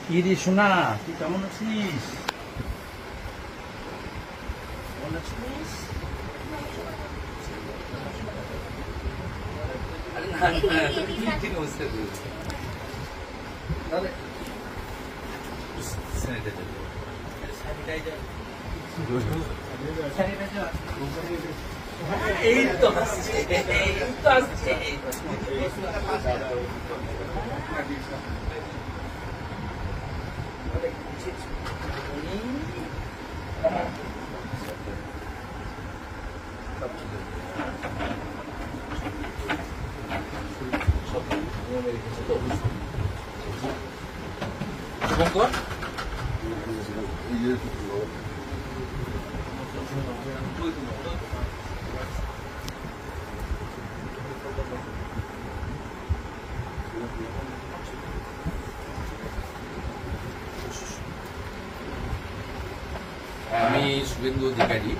কি রে সোনা, তুই কেমন আছিস? কেমন আছিস? আরে না না, তুমি ঠিক অবস্থা দিয়েছ। তাহলে স্যানিটাইজার এই তো আসছে, এই তো আসছে। শুভঙ্কর, আমি শুভেন্দু অধিকারী।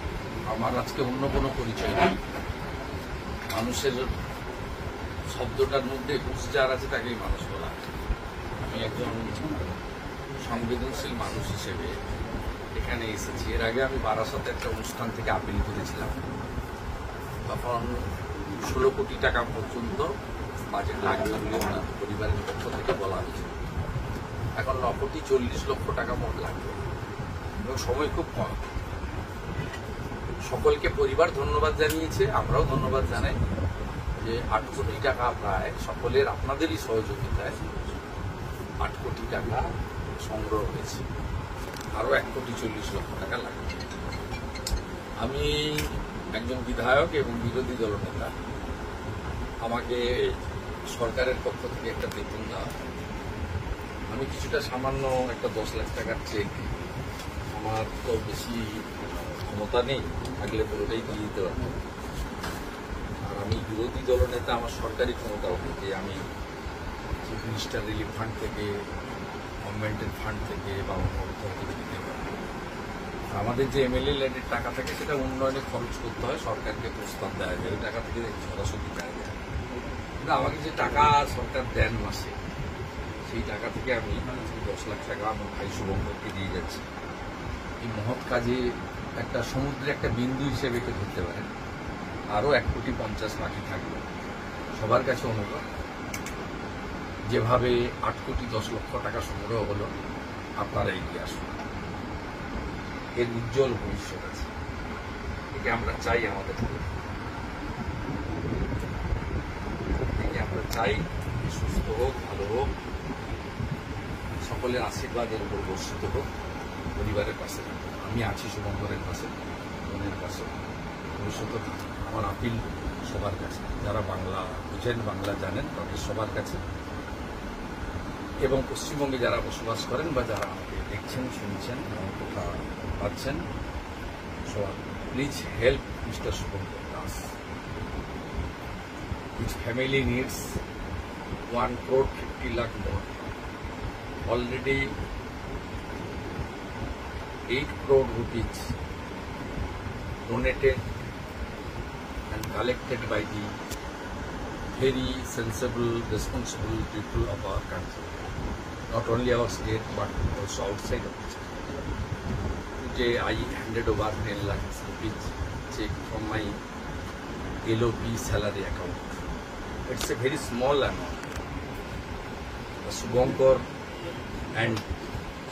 আমার আজকে অন্য কোনো পরিচয় নেই। মানুষের শব্দটার মধ্যে হুঁশ যার আছে তাকেই মানুষ বলা। আমি একজন সংবেদনশীল মানুষ হিসেবে এখানে এসেছি। এর আগে আমি বারাসতে একটা অনুষ্ঠান থেকে আপিল করেছিলাম। তখন 16 কোটি টাকা পর্যন্ত বাজেট লাগবে বলে ওনার পরিবারের পক্ষ থেকে বলা হয়েছিল। এখন 9 কোটি 40 লক্ষ টাকা মোট লাগবে এবং সময় খুব কম। সকলকে পরিবার ধন্যবাদ জানিয়েছে, আমরাও ধন্যবাদ জানাই যে 8 কোটি টাকা প্রায় সকলের আপনাদেরই সহযোগিতায় 8 কোটি টাকা সংগ্রহ হয়েছে। আরও 1 কোটি 40 লক্ষ টাকা লাগবে। আমি একজন বিধায়ক এবং বিরোধী দলনেতা। আমাকে সরকারের পক্ষ থেকে একটা বেতন দেওয়া, আমি কিছুটা সামান্য একটা 10 লাখ টাকার চেক, আমার তো বেশি ক্ষমতা নেই, থাকলে পুরোটাই দিয়ে দিতে পারবো। আর আমি বিরোধী দলনেতা, আমার সরকারি ক্ষমতা হবে যে আমি চিফ মিনিস্টার রিলিফ ফান্ড থেকে, গভর্নমেন্টের ফান্ড থেকে বা অন্য কোথাও থেকে দিতে পারবো। আমাদের যে এমএলএ ল্যান্ডের টাকা থাকে সেটা উন্নয়নে খরচ করতে হয়, সরকারকে প্রস্তাব দেওয়া যায়, ওই টাকা থেকে সরাসরি দেওয়া যায়। কিন্তু আমাকে যে টাকা সরকার দেন মাসে, সেই টাকা থেকে আমি 10 লাখ টাকা আমার ভাই শুভঙ্করকে দিয়ে যাচ্ছি। এই মহৎ কাজে একটা সমুদ্রে একটা বিন্দু হিসেবে একে ধরতে পারেন। আরও 1 কোটি 50 বাকি থাকবে। সবার কাছে অনুরোধ, যেভাবে 8 কোটি 10 লক্ষ টাকা সংগ্রহ হলো, আপনারা এগিয়ে আসুন। এর উজ্জ্বল ভবিষ্যৎ আছে, একে আমরা চাই আমাদের। একে আমরা চাই সুস্থ হোক, ভালো হোক, সকলের আশীর্বাদের উপর বর্ষিত হোক, পরিবারের পাশে। আমি আছি শুভঙ্করের পাশে, বোনের পাশে, ভবিষ্যতে আমার আপিল সবার কাছে, যারা বাংলা বুঝেন, বাংলা জানেন, তাদের সবার কাছে, এবং পশ্চিমবঙ্গে যারা বসবাস করেন বা যারা আমাকে দেখছেন, শুনছেন, আমার কথা পাচ্ছেন, সবার please help mister Shubhankar Das. His family needs 1 crore 50 lakh more. Already 8 crore rupees donated and collected by the very sensible, responsible people of our country. Not only our state but also outside of the state. Today I handed over 10 lakh rupees check from my LOP salary account. It's a very small amount. Subhankar and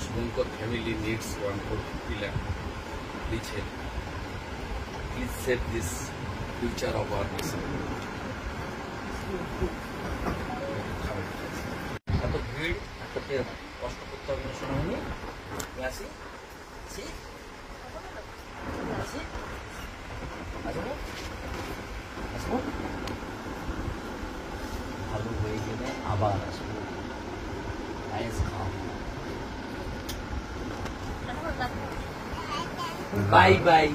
Subhankar family needs 1 crore 50 lakh. Please help. Please save this future of our nation. এত ভিড়, এতকে কষ্ট করতে হবে না শোনানি। আসি আসি আসি আসবো আসবো, ভালো হয়ে গেলে আবার আসবো। আইস খাও। Bye bye.